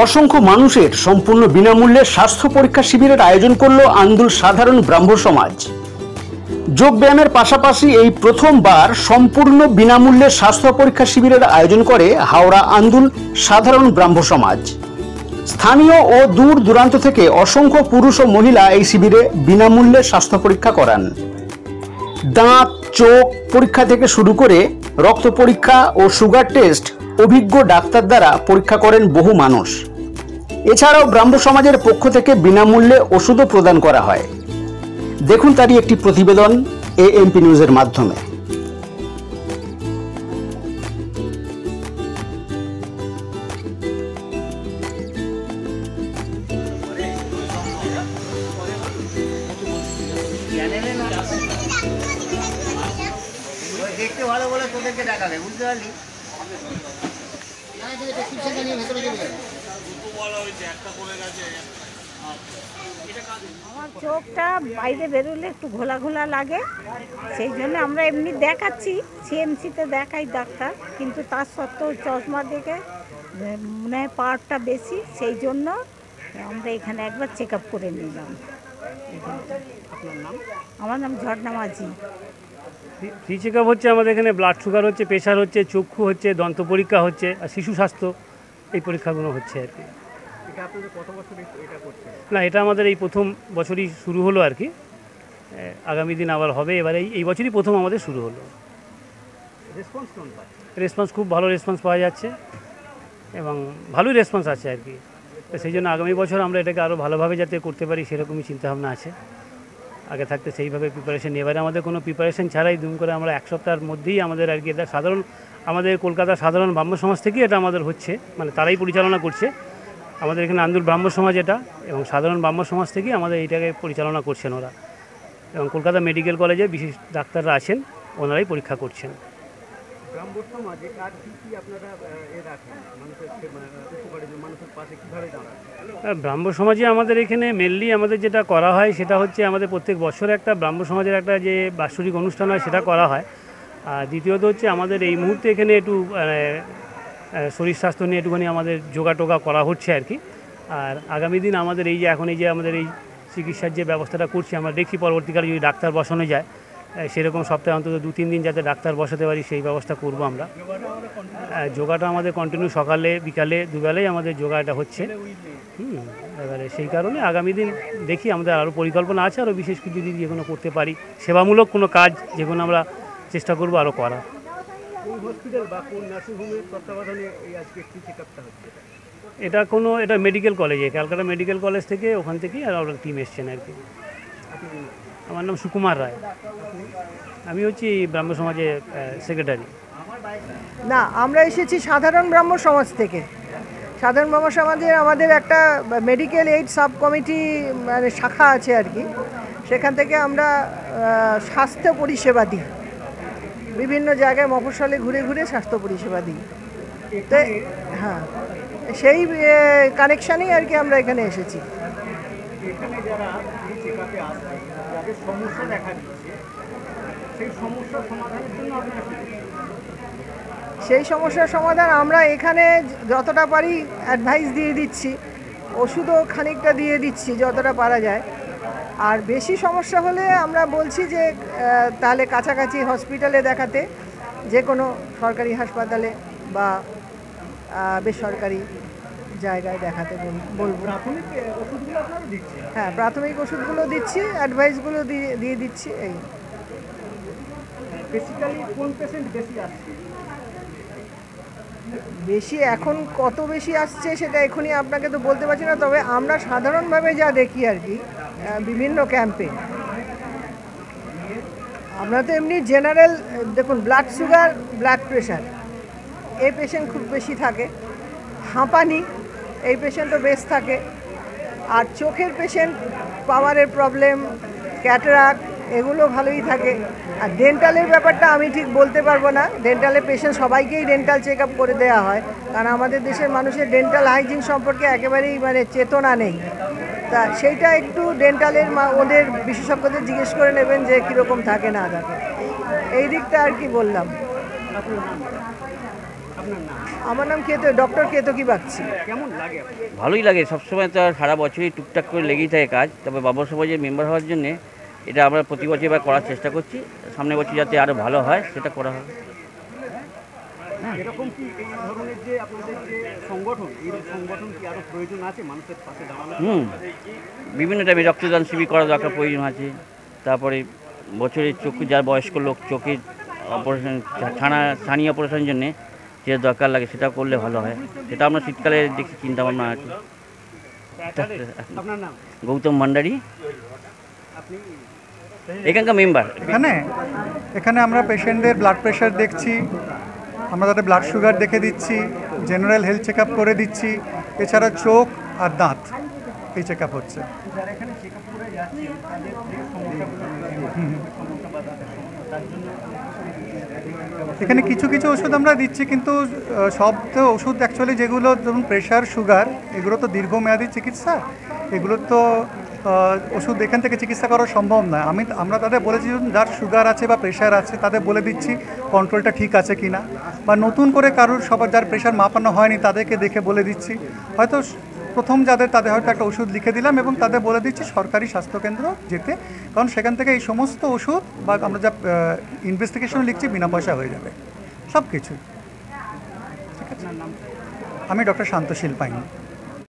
অসংখ্য মানুষের সম্পূর্ণ বিনামূল্যে স্বাস্থ্য পরীক্ষা শিবিরের আয়োজন করল আন্দুল সাধারণ ব্রাহ্ম সমাজ। যোগ ব্যায়ামের পাশাপাশি এই প্রথমবার সম্পূর্ণ বিনামূল্যে স্বাস্থ্য পরীক্ষা শিবিরের আয়োজন করে হাওড়া আন্দুল সাধারণ ব্রাহ্ম সমাজ। স্থানীয় ও দূর দূরান্ত থেকে অসংখ্য পুরুষ ও মহিলা এই শিবিরে বিনামূল্যে স্বাস্থ্য পরীক্ষা করান। দাঁত, চোখ পরীক্ষা থেকে শুরু করে রক্ত পরীক্ষা ও সুগার টেস্ট অভিজ্ঞ ডাক্তার দ্বারা পরীক্ষা করেন বহু মানুষ। এছাড়াও ব্রাহ্ম সমাজের পক্ষ থেকে বিনামূল্যে ওষুধও প্রদান করা হয়। দেখুন তারই একটি প্রতিবেদন এএমপি নিউজের মাধ্যমে। দেখতে ভালো বলে তোদেরকে ডাকাবে, বুঝতে পারলি? আমার চোখটা বাইরে বেরোলে একটু ঘোলা ঘোলা লাগে, সেই জন্য আমরা এমনি দেখাচ্ছি, সিএমসিতে দেখাই ডাক্তার, কিন্তু তার সত্ত্বেও চশমা দেখে মনে হয় পাওয়ারটা বেশি, সেই জন্য আমরা এখানে একবার চেক আপ করে নিলাম। আমার নাম ঝর্ণা মাঝি। ফ্রি চেক আপ হচ্ছে আমাদের এখানে, ব্লাড সুগার হচ্ছে, প্রেশার হচ্ছে, চক্ষু হচ্ছে, দন্ত পরীক্ষা হচ্ছে, আর শিশু স্বাস্থ্য এই পরীক্ষাগুলো হচ্ছে আর কি। না, এটা আমাদের এই প্রথম বছরই শুরু হলো আর কি। আগামী দিন আবার হবে, এবারে এই বছরই প্রথম আমাদের শুরু হলো। রেসপন্স খুব ভালো রেসপন্স পাওয়া যাচ্ছে এবং ভালোই রেসপন্স আছে আর কি। তো সেই জন্য আগামী বছর আমরা এটাকে আরও ভালোভাবে যাতে করতে পারি সেরকমই চিন্তাভাবনা আছে। আগে থাকতে সেইভাবে প্রিপারেশন নিয়ে, এবারে আমাদের কোনো প্রিপারেশন ছাড়াই দুম করে আমরা এক সপ্তাহের মধ্যেই আমাদের আর কি এটা সাধারণ আমাদের কলকাতার সাধারণ ব্রাহ্ম সমাজ থেকেই এটা আমাদের হচ্ছে, মানে তারাই পরিচালনা করছে আমাদের এখানে আন্দুল ব্রাহ্ম সমাজ এটা, এবং সাধারণ ব্রাহ্ম সমাজ থেকেই আমাদের এইটাকে পরিচালনা করছেন ওরা, এবং কলকাতা মেডিকেল কলেজে বিশেষ ডাক্তাররা আছেন, ওনারাই পরীক্ষা করছেন। ব্রাহ্ম সমাজে আমাদের এখানে মেনলি আমাদের যেটা করা হয় সেটা হচ্ছে আমাদের প্রত্যেক বছর একটা ব্রাহ্ম সমাজের একটা যে বাৎসরিক অনুষ্ঠান হয় সেটা করা হয়। আর দ্বিতীয়ত হচ্ছে আমাদের এই মুহূর্তে এখানে একটু শরীর স্বাস্থ্য নিয়ে একটুখানি আমাদের যোগা করা হচ্ছে আর কি। আর আগামী দিন আমাদের এই যে এখন এই যে আমাদের এই চিকিৎসার যে ব্যবস্থাটা করছি, আমরা দেখি পরবর্তীকালে যদি ডাক্তার বসানো যায়, সেরকম সপ্তাহে অন্তত 2-3 দিন যাতে ডাক্তার বসাতে পারি সেই ব্যবস্থা করব আমরা। যোগাটা আমাদের কন্টিনিউ সকালে বিকালে দুবেলাই আমাদের যোগাটা হচ্ছে। এবারে সেই কারণে আগামী দিন দেখি আমাদের আরও পরিকল্পনা আছে, আরও বিশেষ কিছু যদি যেগুলো করতে পারি, সেবামূলক কোনো কাজ যেগুলো আমরা চেষ্টা করব আরও করা। এটা মেডিকেল কলেজে, ক্যালকাটা মেডিকেল কলেজ থেকে, ওখান থেকেই আর আমরা টিম এসছেন আর কি। আমার নাম সুকুমার রায়, আমি হচ্ছি ব্রাহ্ম সমাজের সেক্রেটারি। না, আমরা এসেছি সাধারণ ব্রাহ্ম সমাজ থেকে। সাধারণ ব্রাহ্ম সমাজে আমাদের একটা মেডিকেল এইড সাব কমিটি মানে শাখা আছে আর কি, সেখান থেকে আমরা স্বাস্থ্য পরিষেবা দিই, বিভিন্ন জায়গায় মফস্বলে ঘুরে ঘুরে স্বাস্থ্য পরিষেবা দিই। তো হ্যাঁ, সেই কানেকশানেই আর কি আমরা এখানে এসেছি। সেই সমস্যার সমাধান আমরা এখানে যতটা পারি অ্যাডভাইস দিয়ে দিচ্ছি, ওষুধও খানিকটা দিয়ে দিচ্ছি যতটা পারা যায়। আর বেশি সমস্যা হলে আমরা বলছি যে তাহলে কাছাকাছি হসপিটালে দেখাতে, যে কোনো সরকারি হাসপাতালে বা বেসরকারি জায়গায় দেখাতে বলবো। হ্যাঁ, প্রাথমিক ওষুধগুলো দিচ্ছি, অ্যাডভাইসগুলো দিয়ে দিচ্ছি। এই বেশি এখন কত বেশি আসছে সেটা এখনই আপনাকে তো বলতে পারছি না, তবে আমরা সাধারণভাবে যা দেখি আর কি বিভিন্ন ক্যাম্পে, আমরা তো এমনি জেনারেল দেখুন, ব্লাড সুগার, ব্লাড প্রেশার এই পেশেন্ট খুব বেশি থাকে, হাঁপানি এই পেশেন্টও বেশ থাকে, আর চোখের পেশেন্ট পাওয়ারের প্রবলেম, ক্যাটারাক্ট এগুলো ভালোই থাকে। আর ডেন্টালের ব্যাপারটা আমি ঠিক বলতে পারবো না, ডেন্টালের পেশেন্ট সবাইকেই ডেন্টাল চেক আপ করে দেওয়া হয়, কারণ আমাদের দেশের মানুষের ডেন্টাল হাইজিন সম্পর্কে একেবারেই মানে চেতনা নেই। তা সেইটা একটু ডেন্টালের ওদের বিশেষজ্ঞদের জিজ্ঞেস করে নেবেন যে কীরকম থাকে না থাকে, এই দিকটা আর কি বললাম। আমার নাম ডক্টর কেতকী বাগচি। ভালোই লাগে, সবসময় তো আর সারা বছরই টুকটাক করে লেগেই থাকে কাজ। তবে ব্রাহ্ম সমাজের মেম্বার হওয়ার জন্যে এটা আমরা প্রতি বছর এবার করার চেষ্টা করছি। সামনের বছর যাতে আরও ভালো হয় সেটা করা হবে। এরকম কি এই ধরনের যে আপনাদের যে সংগঠন, এই সংগঠন কি আরো প্রয়োজন আছে মানুষের পাশে দাঁড়ানো? বিভিন্ন টাইমে রক্তদান শিবির করা দরকার প্রয়োজন আছে। তারপরে বছরে চোখে যার বয়স্ক লোক চোখের অপারেশন, ছানি অপারেশনের জন্যে যেটা দরকার লাগে সেটা করলে ভালো হয়। সেটা আমরা শীতকালে দেখি চিন্তা ভাবনা আছে। আপনার নাম? গৌতম ভান্ডারী, এখানকার মেম্বার। এখানে আমরা পেশেন্টদের ব্লাড প্রেশার দেখছি, আমরা তাদের ব্লাড সুগার দেখে দিচ্ছি, জেনারেল হেলথ চেক আপ করে দিচ্ছি, এছাড়া চোখ আর দাঁত এই চেক আপ হচ্ছে। এখানে কিছু কিছু ওষুধ আমরা দিচ্ছি, কিন্তু সব তো ওষুধ অ্যাকচুয়ালি যেগুলো যেমন প্রেশার সুগার এগুলো তো দীর্ঘমেয়াদী চিকিৎসা, এগুলো তো ওষুধ এখান থেকে চিকিৎসা করা সম্ভব নয়। আমরা তাদের বলেছি যার সুগার আছে বা প্রেশার আছে তাদের বলে দিচ্ছি কন্ট্রোলটা ঠিক আছে কি না, বা নতুন করে কারোর সবার যার প্রেশার মাপানো হয়নি তাদেরকে দেখে বলে দিচ্ছি। হয়তো প্রথম তাদের হয়তো একটা ওষুধ লিখে দিলাম এবং তাদের বলে দিচ্ছি সরকারি স্বাস্থ্যকেন্দ্র যেতে, কারণ সেখান থেকে এই সমস্ত ওষুধ বা আমরা যা ইনভেস্টিগেশন লিখছি বিনা পয়সা হয়ে যাবে সব কিছু। ঠিক আছে, আমি ডক্টর শান্তশীল পাইনি।